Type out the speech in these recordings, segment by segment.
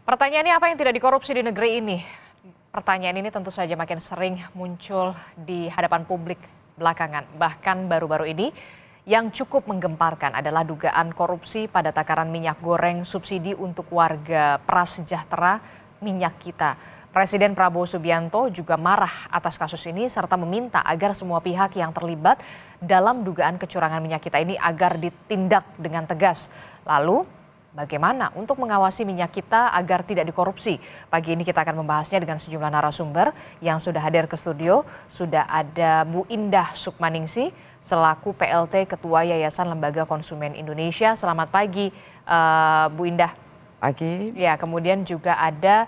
Pertanyaannya apa yang tidak dikorupsi di negeri ini? Pertanyaan ini tentu saja makin sering muncul di hadapan publik belakangan. Bahkan baru-baru ini yang cukup menggemparkan adalah dugaan korupsi pada takaran minyak goreng subsidi untuk warga prasejahtera minyak kita. Presiden Prabowo Subianto juga marah atas kasus ini serta meminta agar semua pihak yang terlibat dalam dugaan kecurangan minyak kita ini agar ditindak dengan tegas. Lalu bagaimana untuk mengawasi minyak kita agar tidak dikorupsi? Pagi ini kita akan membahasnya dengan sejumlah narasumber yang sudah hadir ke studio. Sudah ada Bu Indah Sukmaningsih selaku PLT Ketua Yayasan Lembaga Konsumen Indonesia. Selamat pagi Bu Indah. Pagi. Ya, kemudian juga ada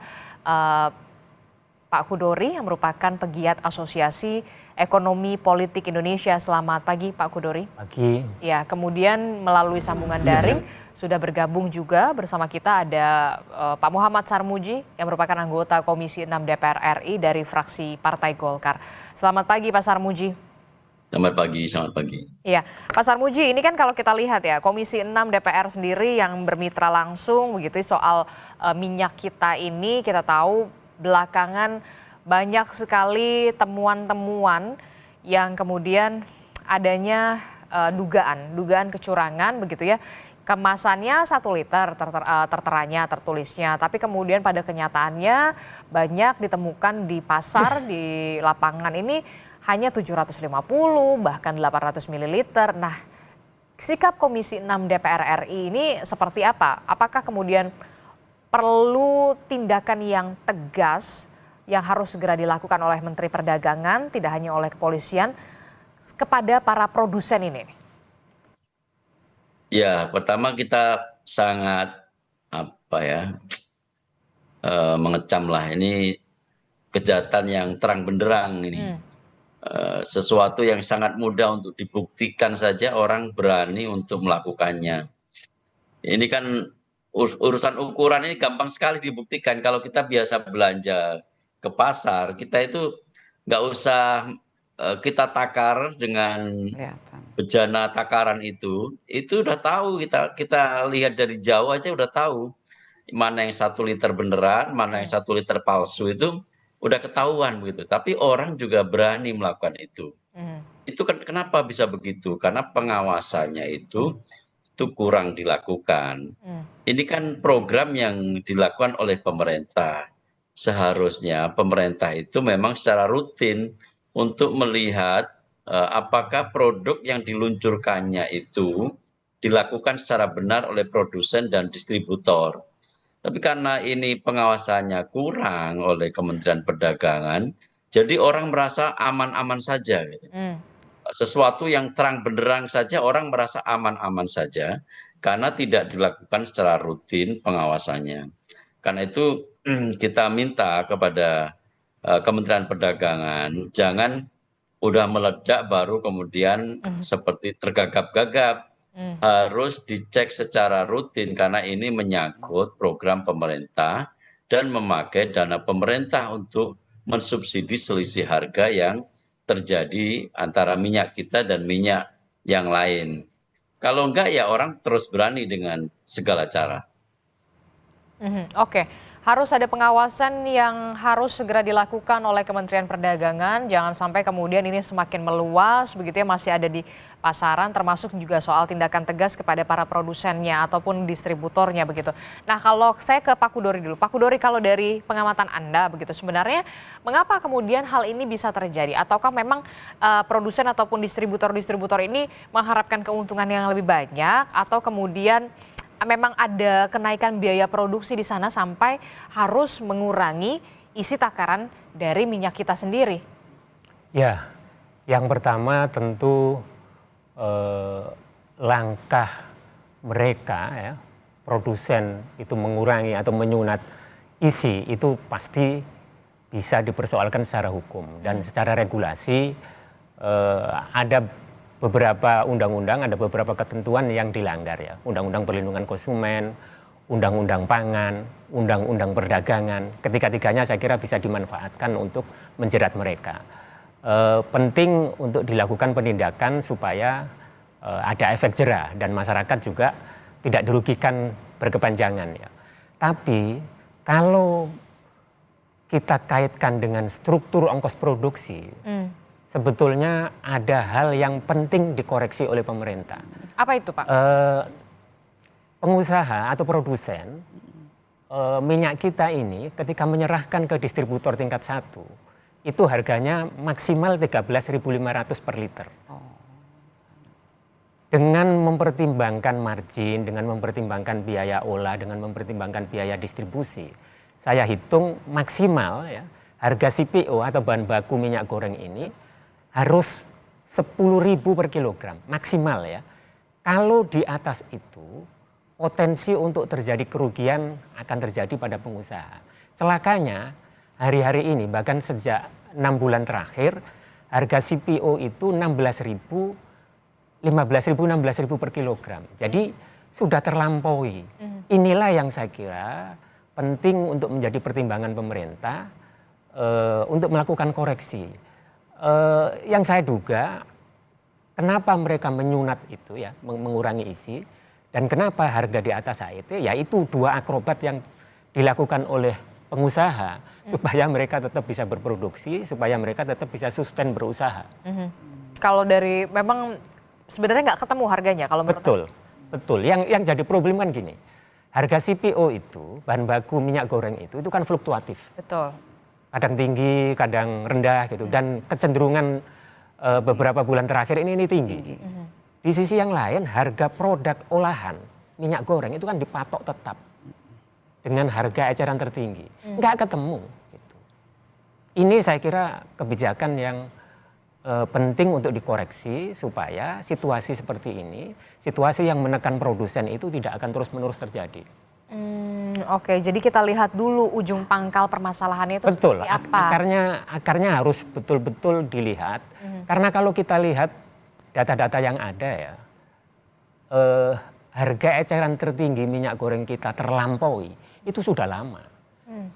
Pak Kudori yang merupakan pegiat Asosiasi Ekonomi Politik Indonesia. Selamat pagi Pak Kudori. Pagi. Ya, kemudian melalui sambungan daring sudah bergabung juga bersama kita ada Pak Muhammad Sarmuji yang merupakan anggota Komisi 6 DPR RI dari fraksi Partai Golkar. Selamat pagi Pak Sarmuji. Selamat pagi, selamat pagi. Iya, Pak Sarmuji, ini kan kalau kita lihat ya, Komisi 6 DPR sendiri yang bermitra langsung begitu soal minyak kita ini, kita tahu belakangan banyak sekali temuan-temuan yang kemudian adanya dugaan kecurangan begitu ya. Kemasannya 1 liter terteranya, tertulisnya, tapi kemudian pada kenyataannya banyak ditemukan di pasar, di lapangan ini hanya 750 bahkan 800 ml. Nah, sikap Komisi 6 DPR RI ini seperti apa? Apakah kemudian perlu tindakan yang tegas yang harus segera dilakukan oleh Menteri Perdagangan, tidak hanya oleh kepolisian, kepada para produsen ini? Ya, pertama kita sangat mengecam lah ini kejahatan yang terang benderang ini. Sesuatu yang sangat mudah untuk dibuktikan saja orang berani untuk melakukannya. Ini kan urusan ukuran ini gampang sekali dibuktikan. Kalau kita biasa belanja ke pasar, kita itu nggak usah kita takar dengan bejana takaran itu udah tahu, kita lihat dari jauh aja udah tahu mana yang 1 liter beneran, mana yang 1 liter palsu, itu udah ketahuan begitu. Tapi orang juga berani melakukan itu. Itu kan kenapa bisa begitu? Karena pengawasannya itu kurang dilakukan. Ini kan program yang dilakukan oleh pemerintah. Seharusnya pemerintah itu memang secara rutin untuk melihat apakah produk yang diluncurkannya itu dilakukan secara benar oleh produsen dan distributor. Tapi karena ini pengawasannya kurang oleh Kementerian Perdagangan, jadi orang merasa aman-aman saja. Sesuatu yang terang benderang saja orang merasa aman-aman saja karena tidak dilakukan secara rutin pengawasannya. Karena itu kita minta kepada Kementerian Perdagangan jangan udah meledak baru kemudian seperti tergagap-gagap. Harus dicek secara rutin karena ini menyangkut program pemerintah dan memakai dana pemerintah untuk mensubsidi selisih harga yang terjadi antara minyak kita dan minyak yang lain. Kalau enggak ya orang terus berani dengan segala cara. Oke, harus ada pengawasan yang harus segera dilakukan oleh Kementerian Perdagangan. Jangan sampai kemudian ini semakin meluas, begitu ya, masih ada di pasaran, termasuk juga soal tindakan tegas kepada para produsennya ataupun distributornya begitu. Nah, kalau saya ke Pak Kudori dulu. Pak Kudori, kalau dari pengamatan Anda begitu, sebenarnya mengapa kemudian hal ini bisa terjadi? Ataukah memang produsen ataupun distributor-distributor ini mengharapkan keuntungan yang lebih banyak, atau kemudian memang ada kenaikan biaya produksi di sana sampai harus mengurangi isi takaran dari minyak kita sendiri? Ya, yang pertama tentu langkah mereka ya, produsen itu mengurangi atau menyunat isi itu pasti bisa dipersoalkan secara hukum dan secara regulasi. Ada beberapa undang-undang, ada beberapa ketentuan yang dilanggar ya. Undang-undang Perlindungan Konsumen, Undang-undang Pangan, Undang-undang Perdagangan. Ketiga-tiganya saya kira bisa dimanfaatkan untuk menjerat mereka. Penting untuk dilakukan penindakan supaya ada efek jera dan masyarakat juga tidak dirugikan berkepanjangan ya. Tapi kalau kita kaitkan dengan struktur ongkos produksi, sebetulnya ada hal yang penting dikoreksi oleh pemerintah. Apa itu, Pak? Pengusaha atau produsen minyak kita ini ketika menyerahkan ke distributor tingkat 1, itu harganya maksimal 13.500 per liter. Dengan mempertimbangkan margin, dengan mempertimbangkan biaya olah, dengan mempertimbangkan biaya distribusi, saya hitung maksimal ya, harga CPO atau bahan baku minyak goreng ini harus 10.000 per kilogram, maksimal ya. Kalau di atas itu, potensi untuk terjadi kerugian akan terjadi pada pengusaha. Celakanya, hari-hari ini bahkan sejak 6 bulan terakhir, harga CPO itu 15.000 per kilogram. Jadi sudah terlampaui. Inilah yang saya kira penting untuk menjadi pertimbangan pemerintah untuk melakukan koreksi. Yang saya duga, kenapa mereka menyunat itu ya, mengurangi isi, dan kenapa harga di atas HET, yaitu dua akrobat yang dilakukan oleh pengusaha supaya mereka tetap bisa berproduksi, supaya mereka tetap bisa sustain berusaha. Kalau dari memang sebenarnya nggak ketemu harganya kalau menurut Betul. Yang jadi problem kan gini, harga CPO itu, bahan baku minyak goreng itu kan fluktuatif. Betul. Kadang tinggi, kadang rendah gitu, dan kecenderungan beberapa bulan terakhir ini tinggi. Di sisi yang lain, harga produk olahan minyak goreng itu kan dipatok tetap dengan harga eceran tertinggi, nggak ketemu. Gitu. Ini saya kira kebijakan yang penting untuk dikoreksi supaya situasi seperti ini, situasi yang menekan produsen itu tidak akan terus-menerus terjadi. Oke, jadi kita lihat dulu ujung pangkal permasalahannya itu Betul, seperti apa. akarnya harus betul-betul dilihat. Karena kalau kita lihat data-data yang ada ya, harga eceran tertinggi minyak goreng kita terlampaui itu sudah lama,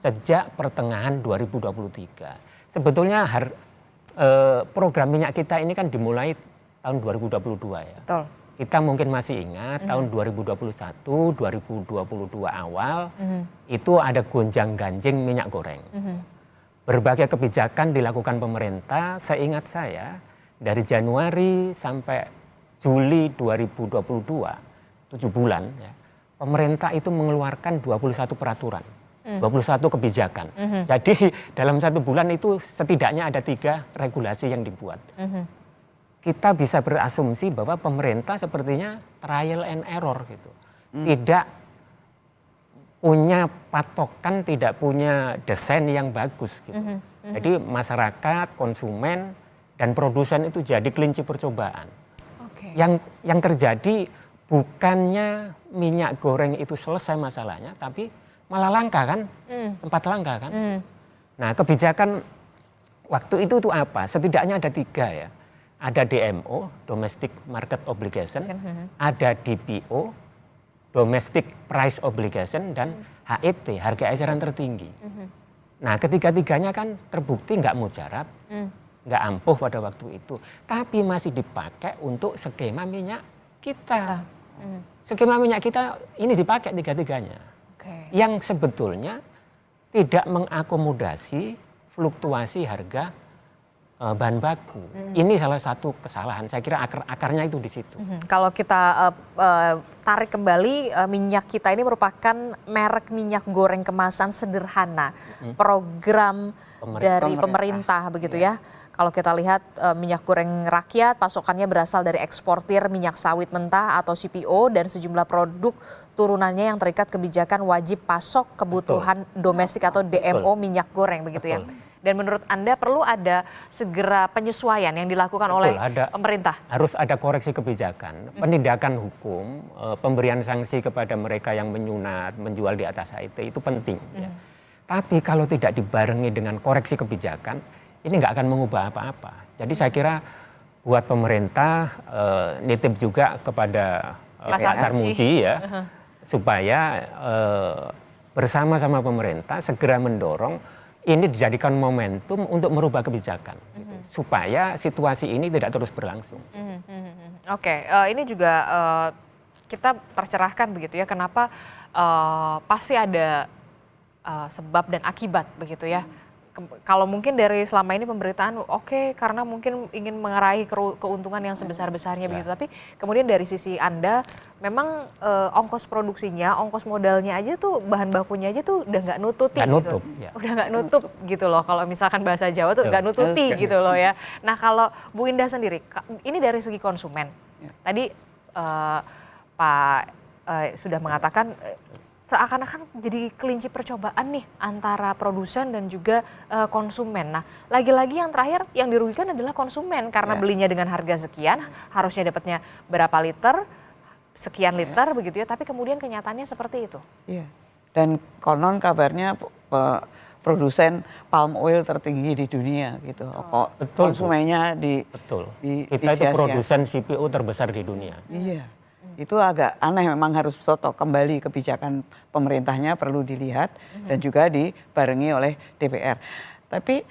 sejak pertengahan 2023. Sebetulnya program minyak kita ini kan dimulai tahun 2022 ya. Betul. Kita mungkin masih ingat tahun 2021, 2022 awal itu ada gonjang-ganjing minyak goreng. Berbagai kebijakan dilakukan pemerintah, seingat saya dari Januari sampai Juli 2022, 7 bulan ya, pemerintah itu mengeluarkan 21 peraturan. 21 kebijakan. Jadi dalam 1 bulan itu setidaknya ada 3 regulasi yang dibuat. Kita bisa berasumsi bahwa pemerintah sepertinya trial and error gitu. Tidak punya patokan, tidak punya desain yang bagus gitu. Jadi masyarakat, konsumen, dan produsen itu jadi kelinci percobaan. Okay. Yang terjadi bukannya minyak goreng itu selesai masalahnya, tapi malah langka kan, sempat langka kan. Nah kebijakan waktu itu tuh apa? Setidaknya ada 3 ya. Ada DMO, Domestic Market Obligation, ada DPO, Domestic Price Obligation, dan HET, harga eceran tertinggi. Nah ketiga-tiganya kan terbukti nggak mujarab, nggak ampuh pada waktu itu. Tapi masih dipakai untuk skema minyak kita. Skema minyak kita ini dipakai 3-tiganya. Yang sebetulnya tidak mengakomodasi fluktuasi harga bahan baku. Ini salah satu kesalahan. Saya kira akarnya itu di situ. Kalau kita tarik kembali, minyak kita ini merupakan merek minyak goreng kemasan sederhana, program dari pemerintah begitu ya. Kalau kita lihat minyak goreng rakyat, pasokannya berasal dari eksportir minyak sawit mentah atau CPO dan sejumlah produk turunannya yang terikat kebijakan wajib pasok kebutuhan domestik atau DMO minyak goreng begitu ya. Dan menurut Anda perlu ada segera penyesuaian yang dilakukan oleh pemerintah? Harus ada koreksi kebijakan, penindakan hukum, pemberian sanksi kepada mereka yang menyunat, menjual di atas HET itu penting. Ya. Tapi kalau tidak dibarengi dengan koreksi kebijakan, ini nggak akan mengubah apa-apa. Jadi saya kira buat pemerintah nitip juga kepada Pak Sarmuji ya, supaya bersama-sama pemerintah segera mendorong ini dijadikan momentum untuk merubah kebijakan, gitu, supaya situasi ini tidak terus berlangsung. Oke, ini juga kita tercerahkan begitu ya, kenapa pasti ada sebab dan akibat begitu ya. Kalau mungkin dari selama ini pemberitaan oke, karena mungkin ingin mengeraih keuntungan yang sebesar-besarnya begitu. Tapi kemudian dari sisi Anda memang ongkos produksinya, ongkos modalnya aja tuh bahan bakunya aja tuh udah nggak nututi gitu. Ya. Udah nggak nutup gitu loh, kalau misalkan bahasa Jawa tuh nggak nututi gitu loh ya. Nah kalau Bu Indah sendiri, ini dari segi konsumen. Tadi Pak sudah mengatakan seakan-akan jadi kelinci percobaan nih antara produsen dan juga konsumen. Nah, lagi-lagi yang terakhir yang dirugikan adalah konsumen karena belinya dengan harga sekian, harusnya dapatnya berapa liter, sekian liter begitu ya, tapi kemudian kenyataannya seperti itu. Iya. Dan konon kabarnya produsen palm oil tertinggi di dunia gitu. Kok konsumennya Kita itu produsen CPO terbesar di dunia. Iya. Itu agak aneh, memang harus soto kembali kebijakan pemerintahnya perlu dilihat dan juga dibarengi oleh DPR. Tapi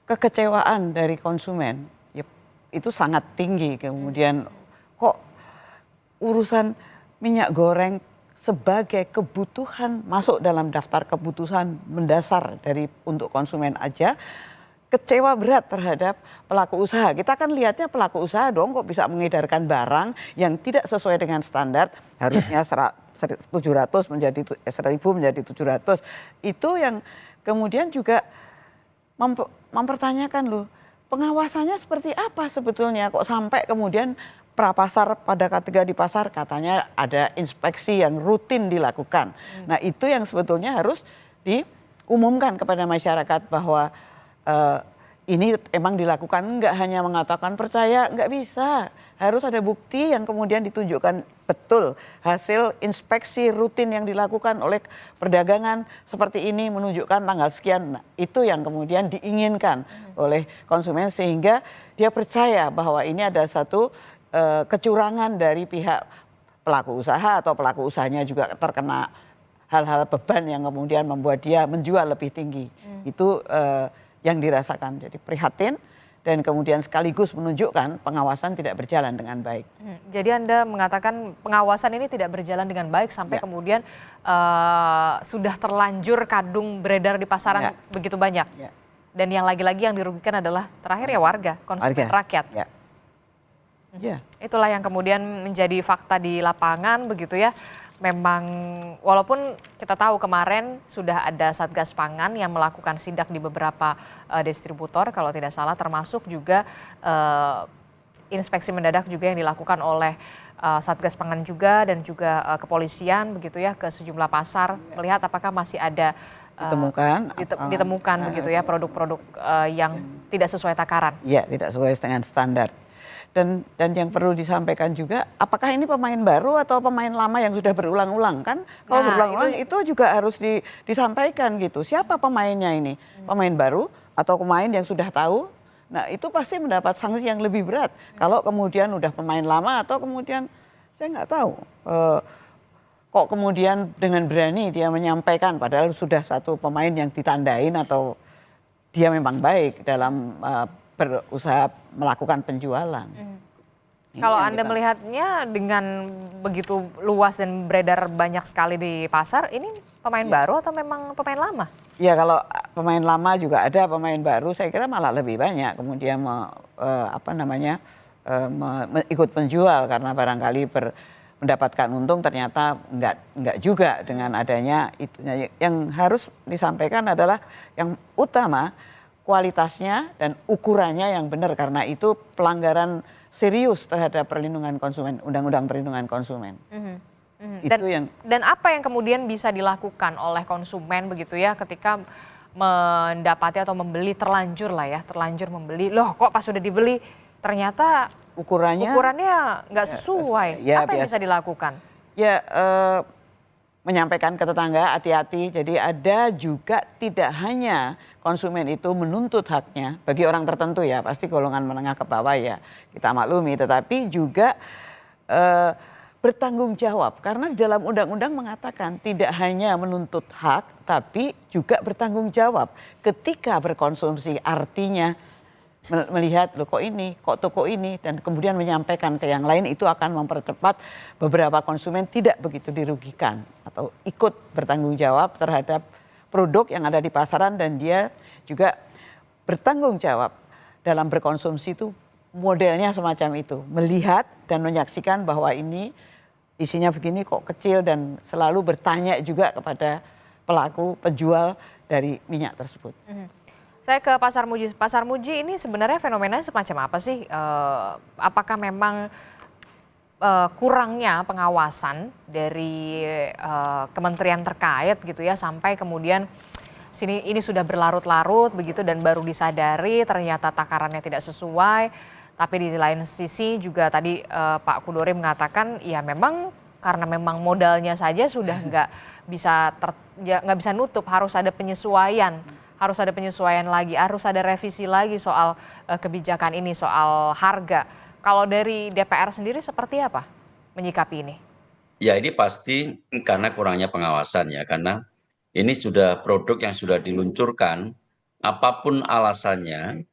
kekecewaan dari konsumen ya, itu sangat tinggi. Kemudian kok urusan minyak goreng sebagai kebutuhan masuk dalam daftar kebutuhan mendasar untuk konsumen aja, kecewa berat terhadap pelaku usaha. Kita kan lihatnya pelaku usaha dong kok bisa mengedarkan barang yang tidak sesuai dengan standar, harusnya 700 menjadi 1000 menjadi 700. Itu yang kemudian juga mempertanyakan loh, pengawasannya seperti apa sebetulnya kok sampai kemudian prapasar pada ketika di pasar katanya ada inspeksi yang rutin dilakukan. Nah, itu yang sebetulnya harus diumumkan kepada masyarakat bahwa ini emang dilakukan, nggak hanya mengatakan percaya, nggak bisa. Harus ada bukti yang kemudian ditunjukkan betul hasil inspeksi rutin yang dilakukan oleh perdagangan seperti ini menunjukkan tanggal sekian. Nah, itu yang kemudian diinginkan oleh konsumen sehingga dia percaya bahwa ini ada satu kecurangan dari pihak pelaku usaha atau pelaku usahanya juga terkena hal-hal beban yang kemudian membuat dia menjual lebih tinggi. Itu yang dirasakan, jadi prihatin dan kemudian sekaligus menunjukkan pengawasan tidak berjalan dengan baik. Jadi Anda mengatakan pengawasan ini tidak berjalan dengan baik sampai kemudian sudah terlanjur kadung beredar di pasaran begitu banyak. Dan yang lagi-lagi yang dirugikan adalah terakhir ya warga, konsumen rakyat. Itulah yang kemudian menjadi fakta di lapangan begitu ya. Memang walaupun kita tahu kemarin sudah ada Satgas Pangan yang melakukan sidak di beberapa distributor kalau tidak salah, termasuk juga inspeksi mendadak juga yang dilakukan oleh Satgas Pangan juga dan juga kepolisian begitu ya ke sejumlah pasar melihat apakah masih ada ditemukan begitu ya produk-produk yang tidak sesuai takaran. Iya, tidak sesuai dengan standar. Dan yang perlu disampaikan juga, apakah ini pemain baru atau pemain lama yang sudah berulang-ulang kan? Kalau berulang-ulang itu juga harus disampaikan gitu. Siapa pemainnya ini? Pemain baru atau pemain yang sudah tahu? Nah, itu pasti mendapat sanksi yang lebih berat. Kalau kemudian udah pemain lama atau kemudian saya nggak tahu. Kok kemudian dengan berani dia menyampaikan padahal sudah satu pemain yang ditandain atau dia memang baik dalam berusaha melakukan penjualan. Kalau Anda melihatnya dengan begitu luas dan beredar banyak sekali di pasar, ini pemain baru atau memang pemain lama? Ya kalau pemain lama juga ada, pemain baru saya kira malah lebih banyak. Kemudian ikut penjual karena barangkali mendapatkan untung ternyata enggak juga dengan adanya itunya. Yang harus disampaikan adalah yang utama kualitasnya dan ukurannya yang benar karena itu pelanggaran serius terhadap perlindungan konsumen, Undang-Undang Perlindungan Konsumen. Dan apa yang kemudian bisa dilakukan oleh konsumen begitu ya ketika mendapati atau membeli terlanjur membeli, loh kok pas sudah dibeli ternyata ukurannya nggak sesuai. Apa yang bisa dilakukan? Ya menyampaikan ke tetangga hati-hati. Jadi ada juga tidak hanya konsumen itu menuntut haknya bagi orang tertentu ya, pasti golongan menengah ke bawah ya kita maklumi, tetapi juga bertanggung jawab karena di dalam undang-undang mengatakan tidak hanya menuntut hak tapi juga bertanggung jawab ketika berkonsumsi, artinya melihat loh kok toko ini dan kemudian menyampaikan ke yang lain, itu akan mempercepat beberapa konsumen tidak begitu dirugikan atau ikut bertanggung jawab terhadap produk yang ada di pasaran, dan dia juga bertanggung jawab dalam berkonsumsi itu modelnya semacam itu, melihat dan menyaksikan bahwa ini isinya begini kok kecil, dan selalu bertanya juga kepada pelaku penjual dari minyak tersebut. Saya ke Pasar Muji. Pasar Muji ini sebenarnya fenomenanya semacam apa sih? Apakah memang kurangnya pengawasan dari kementerian terkait gitu ya, sampai kemudian ini sudah berlarut-larut begitu dan baru disadari ternyata takarannya tidak sesuai. Tapi di lain sisi juga tadi Pak Kudori mengatakan ya memang karena memang modalnya saja sudah nggak bisa nutup, harus ada penyesuaian. Harus ada penyesuaian lagi, harus ada revisi lagi soal kebijakan ini, soal harga. Kalau dari DPR sendiri seperti apa menyikapi ini? Ya ini pasti karena kurangnya pengawasan ya, karena ini sudah produk yang sudah diluncurkan, apapun alasannya,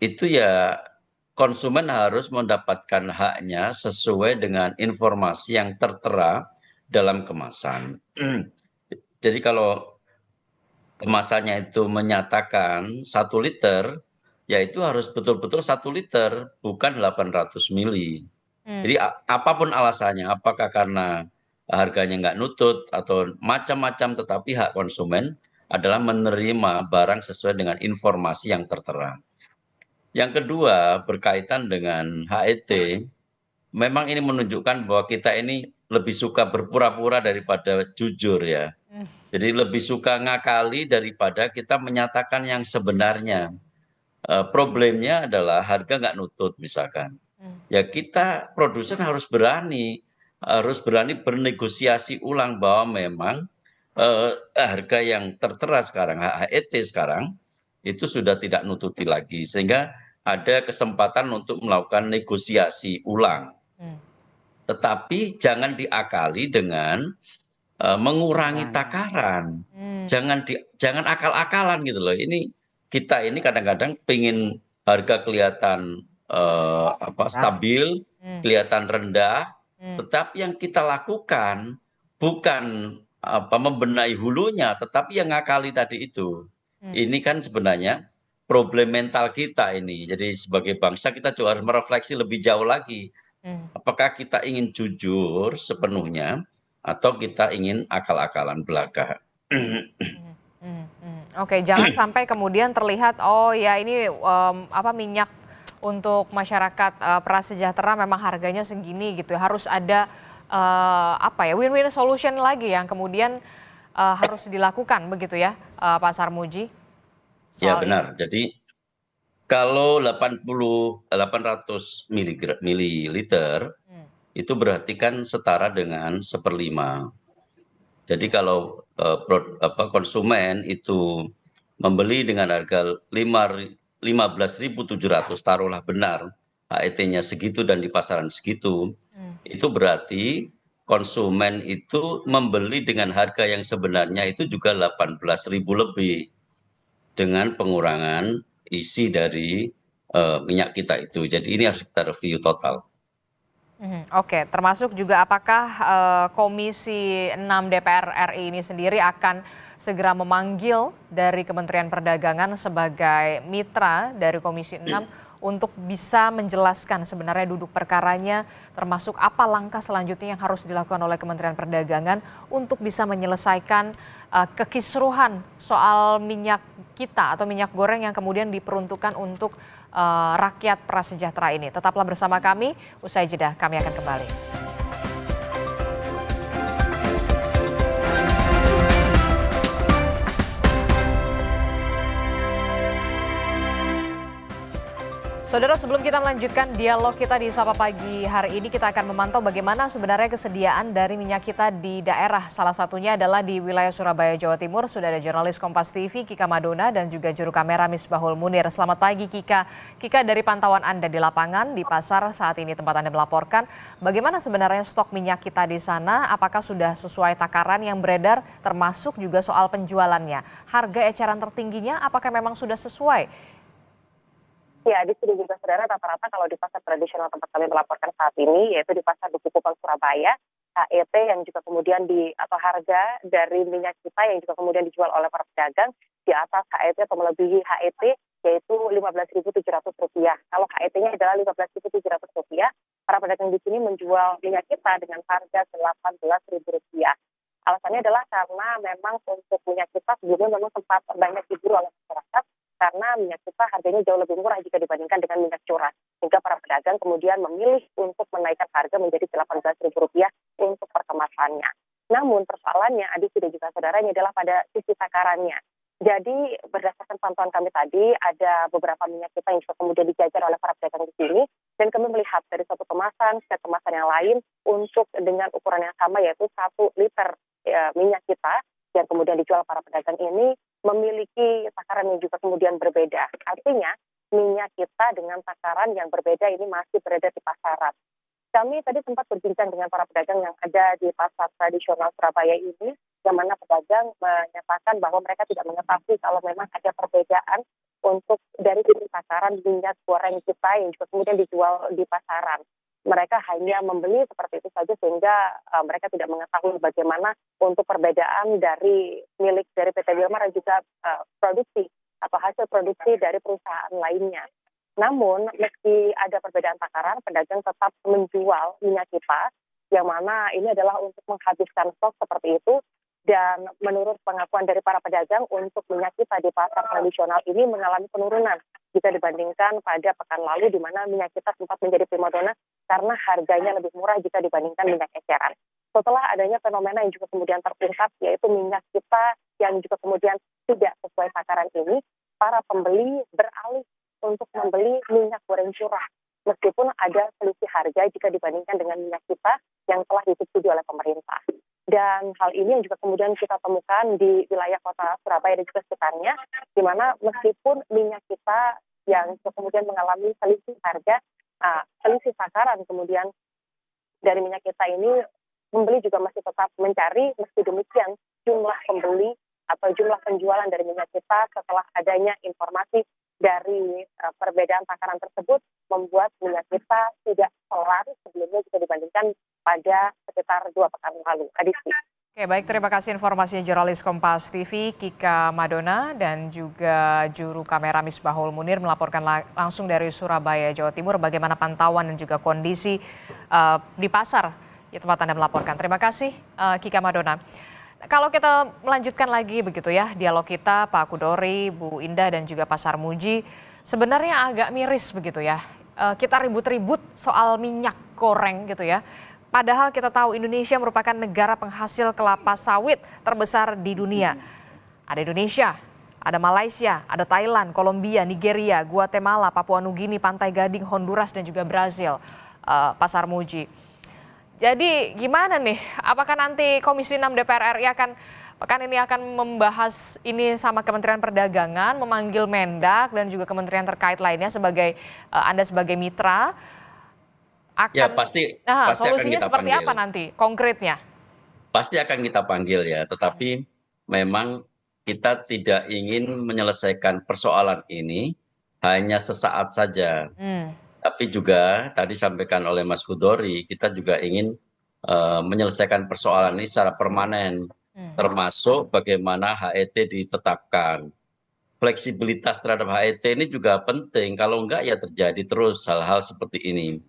itu ya konsumen harus mendapatkan haknya sesuai dengan informasi yang tertera dalam kemasan. Jadi kalau kemasannya itu menyatakan 1 liter, ya itu harus betul-betul 1 liter, bukan 800 mili. Jadi apapun alasannya, apakah karena harganya nggak nutut atau macam-macam, tetapi hak konsumen adalah menerima barang sesuai dengan informasi yang tertera. Yang kedua, berkaitan dengan HET, memang ini menunjukkan bahwa kita ini lebih suka berpura-pura daripada jujur ya. Jadi lebih suka ngakali daripada kita menyatakan yang sebenarnya. Problemnya adalah harga nggak nutut misalkan. Ya kita produsen harus berani bernegosiasi ulang bahwa memang harga yang tertera sekarang, HET sekarang, itu sudah tidak nututi lagi. Sehingga ada kesempatan untuk melakukan negosiasi ulang. Tetapi jangan diakali dengan mengurangi takaran, jangan akal-akalan gitu loh. Ini kita ini kadang-kadang pingin harga kelihatan stabil, kelihatan rendah, tetapi yang kita lakukan bukan membenahi hulunya, tetapi yang ngakali tadi itu. Ini kan sebenarnya problem mental kita ini. Jadi sebagai bangsa kita juga harus merefleksi lebih jauh lagi. Apakah kita ingin jujur sepenuhnya, atau kita ingin akal-akalan belaka. Oke, jangan sampai kemudian terlihat oh ya ini minyak untuk masyarakat prasejahtera memang harganya segini gitu. Harus ada win-win solution lagi yang kemudian harus dilakukan begitu ya, Pak Sarmuji. Ya benar. Jadi kalau 800 mililiter itu berarti kan setara dengan 1/5. Jadi kalau konsumen itu membeli dengan harga 15.700, taruhlah benar HET-nya segitu dan di pasaran segitu, itu berarti konsumen itu membeli dengan harga yang sebenarnya itu juga 18.000 lebih dengan pengurangan isi dari minyak kita itu. Jadi ini harus kita review total. Oke, termasuk juga apakah Komisi 6 DPR RI ini sendiri akan segera memanggil dari Kementerian Perdagangan sebagai mitra dari Komisi 6 untuk bisa menjelaskan sebenarnya duduk perkaranya, termasuk apa langkah selanjutnya yang harus dilakukan oleh Kementerian Perdagangan untuk bisa menyelesaikan kekisruhan soal minyak kita atau minyak goreng yang kemudian diperuntukkan untuk rakyat prasejahtera ini. Tetaplah bersama kami, usai jeda kami akan kembali. Saudara, sebelum kita melanjutkan dialog kita di Sapa Pagi hari ini, kita akan memantau bagaimana sebenarnya kesediaan dari minyak kita di daerah. Salah satunya adalah di wilayah Surabaya, Jawa Timur. Sudah ada jurnalis Kompas TV, Kika Madona, dan juga juru kamera Misbahul Munir. Selamat pagi, Kika. Kika, dari pantauan Anda di lapangan, di pasar saat ini tempat Anda melaporkan, bagaimana sebenarnya stok minyak kita di sana? Apakah sudah sesuai takaran yang beredar, termasuk juga soal penjualannya? Harga eceran tertingginya apakah memang sudah sesuai? Ya, di sini juga saudara rata-rata kalau di pasar tradisional tempat kami melaporkan saat ini, yaitu di pasar Duku Kupang Surabaya, HET yang juga kemudian atau harga dari minyak kita yang juga kemudian dijual oleh para pedagang di atas HET atau melebihi HET, yaitu Rp15.700. Kalau HET-nya adalah Rp15.700, para pedagang di sini menjual minyak kita dengan harga Rp18.000. Alasannya adalah karena memang untuk minyak kita sebelumnya memang sempat banyak diburu oleh masyarakat, karena minyak kita harganya jauh lebih murah jika dibandingkan dengan minyak curah. Sehingga para pedagang kemudian memilih untuk menaikkan harga menjadi Rp18.000 untuk perkemasannya. Namun persoalannya, Adik dan juga saudaranya adalah pada sisi takarannya. Jadi berdasarkan pantauan kami tadi, ada beberapa minyak kita yang juga kemudian dijajar oleh para pedagang di sini. Dan kami melihat dari satu kemasan ke kemasan yang lain untuk dengan ukuran yang sama, yaitu 1 liter minyak kita yang kemudian dijual para pedagang ini memiliki takaran yang juga kemudian berbeda. Artinya minyak kita dengan takaran yang berbeda ini masih berada di pasaran. Kami tadi sempat berbincang dengan para pedagang yang ada di pasar tradisional Surabaya ini, yang mana pedagang menyatakan bahwa mereka tidak mengetahui kalau memang ada perbedaan untuk dari sisi takaran minyak goreng kita yang juga kemudian dijual di pasaran. Mereka hanya membeli seperti itu saja sehingga mereka tidak mengetahui bagaimana untuk perbedaan dari milik dari PT Wilmar dan juga produksi atau hasil produksi dari perusahaan lainnya. Namun meski ada perbedaan takaran, pedagang tetap menjual minyak kita yang mana ini adalah untuk menghabiskan stok seperti itu. Dan menurut pengakuan dari para pedagang, untuk minyak kita di pasar tradisional ini mengalami penurunan jika dibandingkan pada pekan lalu di mana minyak kita sempat menjadi primadona karena harganya lebih murah jika dibandingkan minyak eceran. Setelah adanya fenomena yang juga kemudian terungkap, yaitu minyak kita yang juga kemudian tidak sesuai takaran ini, para pembeli beralih untuk membeli minyak goreng curah. Meskipun ada selisih harga jika dibandingkan dengan minyak kita yang telah disubsidi oleh pemerintah. Dan hal ini yang juga kemudian kita temukan di wilayah kota Surabaya dan juga sekitarnya, di mana meskipun minyak kita yang kemudian mengalami selisih harga, selisih takaran kemudian dari minyak kita ini, pembeli juga masih tetap mencari. Meski demikian, jumlah pembeli atau jumlah penjualan dari minyak kita setelah adanya informasi dari perbedaan takaran tersebut membuat minyak kita tidak selaras sebelumnya jika dibandingkan pada sekitar 2 pekan lalu. Adisti. Oke, baik, terima kasih informasinya jurnalis Kompas TV Kika Madona dan juga juru kamera Misbahul Munir melaporkan langsung dari Surabaya, Jawa Timur bagaimana pantauan dan juga kondisi di pasar ya tempat Anda melaporkan. Terima kasih Kika Madona. Kalau kita melanjutkan lagi begitu ya dialog kita Pak Kudori, Bu Indah dan juga Pak Sarmuji, sebenarnya agak miris begitu ya. Kita ribut-ribut soal minyak goreng gitu ya. Padahal kita tahu Indonesia merupakan negara penghasil kelapa sawit terbesar di dunia. Ada Indonesia, ada Malaysia, ada Thailand, Kolombia, Nigeria, Guatemala, Papua Nugini, Pantai Gading, Honduras dan juga Brazil. Pak Sarmuji. Jadi gimana nih, apakah nanti Komisi 6 DPR RI pekan ini akan membahas ini sama Kementerian Perdagangan, memanggil Mendak dan juga kementerian terkait lainnya Anda sebagai mitra? Ya pasti solusinya akan kita seperti panggil. apa nanti konkretnya? Pasti akan kita panggil ya, tetapi memang kita tidak ingin menyelesaikan persoalan ini hanya sesaat saja. Tapi juga tadi sampaikan oleh Mas Kudori, kita juga ingin menyelesaikan persoalan ini secara permanen, termasuk bagaimana HET ditetapkan. Fleksibilitas terhadap HET ini juga penting, kalau enggak ya terjadi terus hal-hal seperti ini.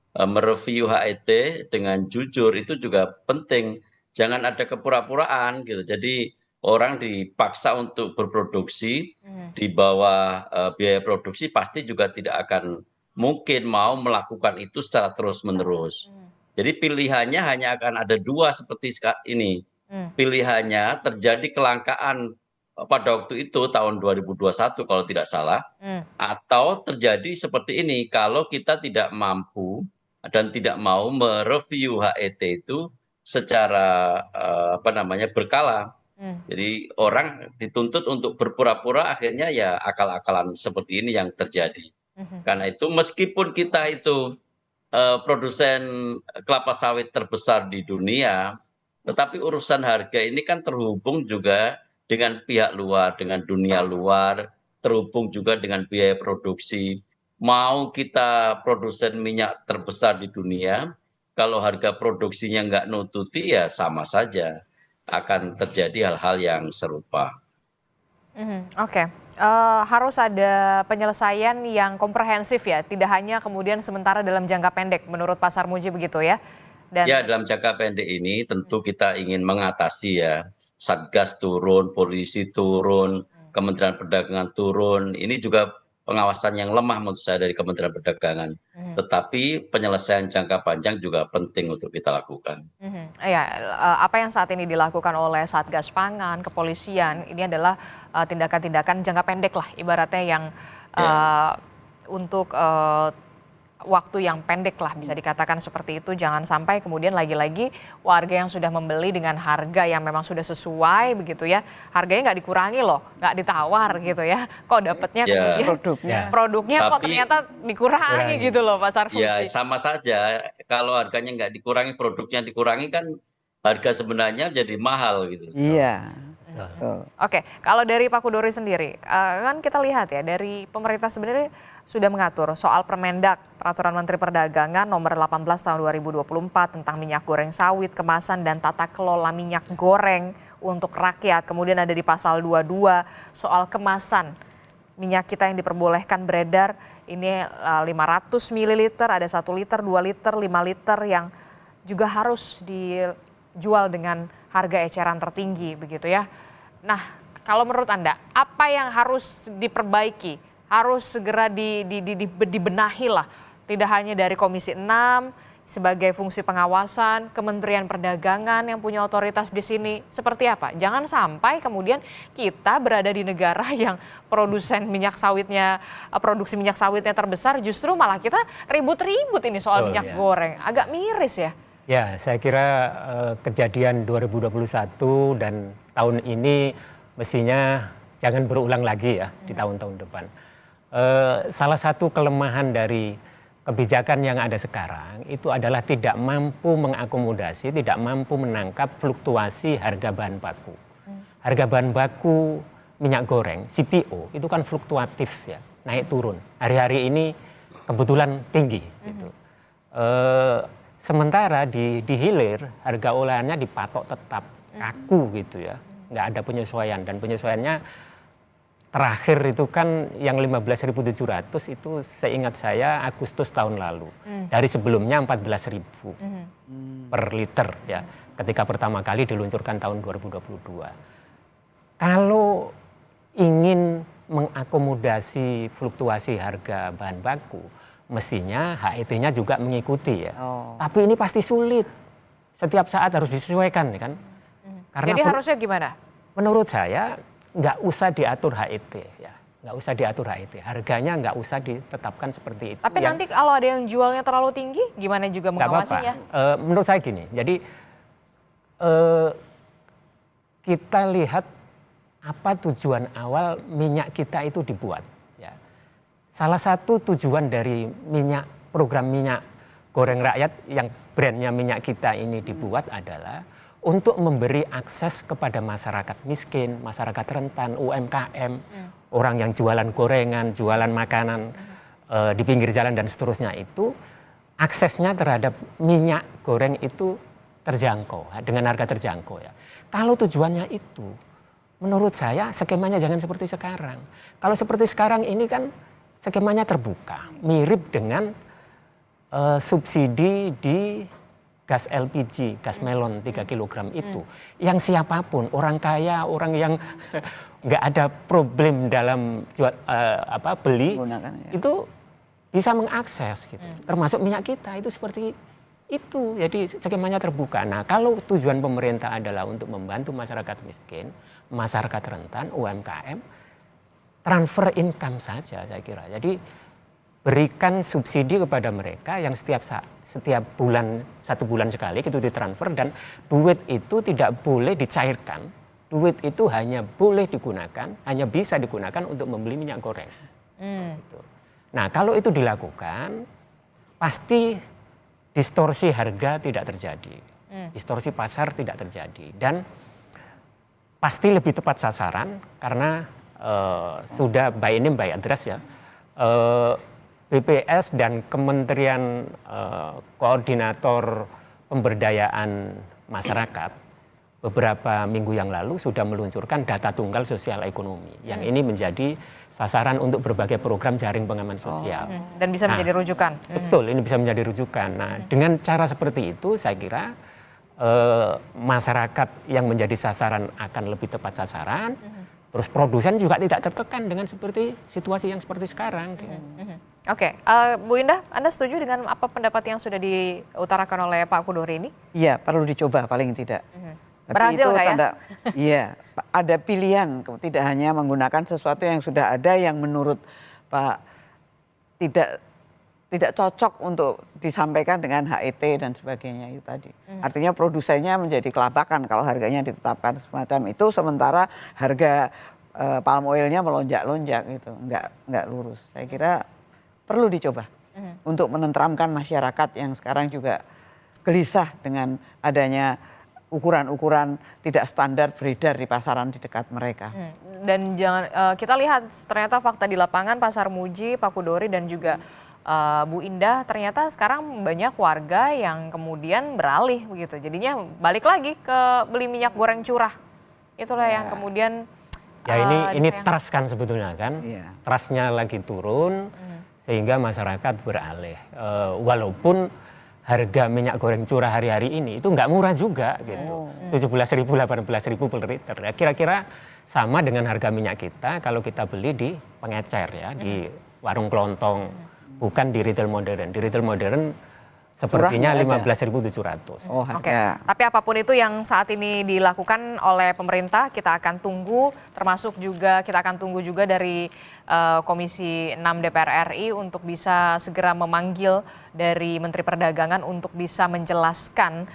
Mereview HET dengan jujur itu juga penting, jangan ada kepura-puraan gitu. Jadi orang dipaksa untuk berproduksi di bawah biaya produksi pasti juga tidak akan mungkin mau melakukan itu secara terus-menerus. Jadi pilihannya hanya akan ada 2 seperti ini. Pilihannya terjadi kelangkaan pada waktu itu tahun 2021 kalau tidak salah, atau terjadi seperti ini kalau kita tidak mampu dan tidak mau mereview HET itu secara berkala. Jadi orang dituntut untuk berpura-pura, akhirnya ya akal-akalan seperti ini yang terjadi. Karena itu meskipun kita itu produsen kelapa sawit terbesar di dunia, tetapi urusan harga ini kan terhubung juga dengan pihak luar, dengan dunia luar, terhubung juga dengan biaya produksi. mau kita produsen minyak terbesar di dunia, kalau harga produksinya nggak nututi ya sama saja akan terjadi hal-hal yang serupa. Oke. Harus ada penyelesaian yang komprehensif ya, tidak hanya kemudian sementara dalam jangka pendek menurut Pak Sarmuji begitu ya. Dan Ya, dalam jangka pendek ini tentu kita ingin mengatasi ya, Satgas turun, polisi turun, Kementerian Perdagangan turun. Ini juga pengawasan yang lemah menurut saya dari Kementerian Perdagangan. Tetapi penyelesaian jangka panjang juga penting untuk kita lakukan. Ya, apa yang saat ini dilakukan oleh Satgas Pangan, kepolisian, ini adalah tindakan-tindakan jangka pendek lah ibaratnya yang untuk waktu yang pendek lah bisa dikatakan seperti itu. Jangan sampai kemudian lagi-lagi warga yang sudah membeli dengan harga yang memang sudah sesuai begitu ya, harganya nggak dikurangi loh, nggak ditawar gitu ya, kok dapatnya kemudian produknya kok Tapi ternyata dikurangi gitu loh Pak Sarmuji. ya sama saja, kalau harganya nggak dikurangi, produknya dikurangi kan harga sebenarnya jadi mahal gitu. Iya. Betul. Oke, kalau dari Pak Kudori sendiri, kan kita lihat ya dari pemerintah sebenarnya sudah mengatur soal Permendak, Peraturan Menteri Perdagangan nomor 18 tahun 2024 tentang minyak goreng sawit, kemasan dan tata kelola minyak goreng untuk rakyat. Kemudian ada di pasal 22 soal kemasan minyak kita yang diperbolehkan beredar ini 500 ml, ada 1 liter, 2 liter, 5 liter yang juga harus dijual dengan harga eceran tertinggi begitu ya. Nah, kalau menurut Anda, apa yang harus diperbaiki? Harus segera dibenahi lah. Tidak hanya dari Komisi 6 sebagai fungsi pengawasan, Kementerian Perdagangan yang punya otoritas di sini. Seperti apa? Jangan sampai kemudian kita berada di negara yang produksi minyak sawitnya terbesar, justru malah kita ribut-ribut ini soal minyak goreng. Agak miris ya. Ya, saya kira kejadian 2021 dan tahun ini mestinya jangan berulang lagi ya di tahun-tahun depan. Salah satu kelemahan dari kebijakan yang ada sekarang itu adalah tidak mampu mengakomodasi, tidak mampu menangkap fluktuasi harga bahan baku. Harga bahan baku minyak goreng, CPO, itu kan fluktuatif ya, naik turun. Hari-hari ini kebetulan tinggi gitu. Sementara di hilir harga olahannya dipatok tetap kaku gitu ya, nggak ada penyesuaian, dan penyesuaiannya terakhir itu kan yang 15.700 itu seingat saya Agustus tahun lalu, dari sebelumnya 14.000 per liter ya, ketika pertama kali diluncurkan tahun 2022. Kalau ingin mengakomodasi fluktuasi harga bahan baku, mestinya HET-nya juga mengikuti ya. Tapi ini pasti sulit. Setiap saat harus disesuaikan kan. Karena jadi harusnya gimana? Menurut saya nggak usah diatur HET ya. Nggak usah diatur HET. Harganya nggak usah ditetapkan seperti itu. Tapi nanti kalau ada yang jualnya terlalu tinggi, gimana juga mengawasinya? Menurut saya gini, jadi kita lihat apa tujuan awal minyak kita itu dibuat. Salah satu tujuan dari program minyak goreng rakyat yang brandnya minyak kita ini dibuat adalah untuk memberi akses kepada masyarakat miskin, masyarakat rentan, UMKM, orang yang jualan gorengan, jualan makanan di pinggir jalan dan seterusnya itu, aksesnya terhadap minyak goreng itu terjangkau, dengan harga terjangkau ya. Kalau tujuannya itu, menurut saya skemanya jangan seperti sekarang. Kalau seperti sekarang ini kan skemanya terbuka, mirip dengan subsidi di gas LPG, gas melon 3 kg itu. Yang siapapun, orang kaya, orang yang nggak ada problem dalam beli, itu bisa mengakses gitu. Termasuk minyak kita itu seperti itu. Jadi skemanya terbuka. Nah, kalau tujuan pemerintah adalah untuk membantu masyarakat miskin, masyarakat rentan, UMKM, transfer income saja saya kira. Jadi berikan subsidi kepada mereka yang setiap bulan, 1 bulan sekali itu ditransfer, dan duit itu tidak boleh dicairkan. Duit itu hanya boleh digunakan, hanya bisa digunakan untuk membeli minyak goreng. Gitu. Nah, kalau itu dilakukan, pasti distorsi harga tidak terjadi. Distorsi pasar tidak terjadi, dan pasti lebih tepat sasaran karena sudah by name by address ya. BPS dan Kementerian Koordinator Pemberdayaan Masyarakat beberapa minggu yang lalu sudah meluncurkan data tunggal sosial ekonomi yang ini menjadi sasaran untuk berbagai program jaring pengaman sosial. Dan bisa menjadi rujukan. Betul, ini bisa menjadi rujukan. Nah, dengan cara seperti itu saya kira masyarakat yang menjadi sasaran akan lebih tepat sasaran. Terus produsen juga tidak tertekan dengan seperti situasi yang seperti sekarang. Oke, Bu Indah, Anda setuju dengan apa pendapat yang sudah diutarakan oleh Pak Kudori ini? Iya, perlu dicoba paling tidak. Tapi Berhasil itu nggak ya? Iya, ada pilihan, tidak hanya menggunakan sesuatu yang sudah ada yang menurut Pak tidak cocok untuk disampaikan dengan HET dan sebagainya itu tadi. Artinya produsennya menjadi kelabakan kalau harganya ditetapkan semacam itu, sementara harga palm oilnya melonjak-lonjak gitu, nggak lurus. Saya kira perlu dicoba untuk menenteramkan masyarakat yang sekarang juga gelisah dengan adanya ukuran-ukuran tidak standar beredar di pasaran di dekat mereka. Dan jangan kita lihat ternyata fakta di lapangan Pasar Muji, Pak Kudori dan juga Bu Indah, ternyata sekarang banyak warga yang kemudian beralih begitu. Jadinya balik lagi ke beli minyak goreng curah. Itulah yang kemudian Ya ini trust kan sebetulnya kan. Trustnya lagi turun sehingga masyarakat beralih. Walaupun harga minyak goreng curah hari-hari ini itu nggak murah juga gitu. 17.000, 18.000 per liter. Kira-kira sama dengan harga minyak kita kalau kita beli di pengecer ya, di warung kelontong, bukan di retail modern. Di retail modern sepertinya 15.700. Oke. Tapi apapun itu yang saat ini dilakukan oleh pemerintah, kita akan tunggu, termasuk juga kita akan tunggu juga dari Komisi 6 DPR RI untuk bisa segera memanggil dari Menteri Perdagangan untuk bisa menjelaskan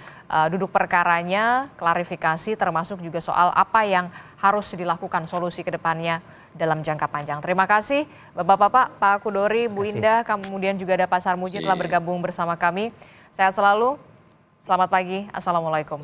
duduk perkaranya, klarifikasi termasuk juga soal apa yang harus dilakukan solusi ke depannya dalam jangka panjang. Terima kasih Bapak-bapak, Pak Kudori, Bu Indah, kemudian juga ada Pasar Muji telah bergabung bersama kami. Sehat selalu, selamat pagi, Assalamualaikum.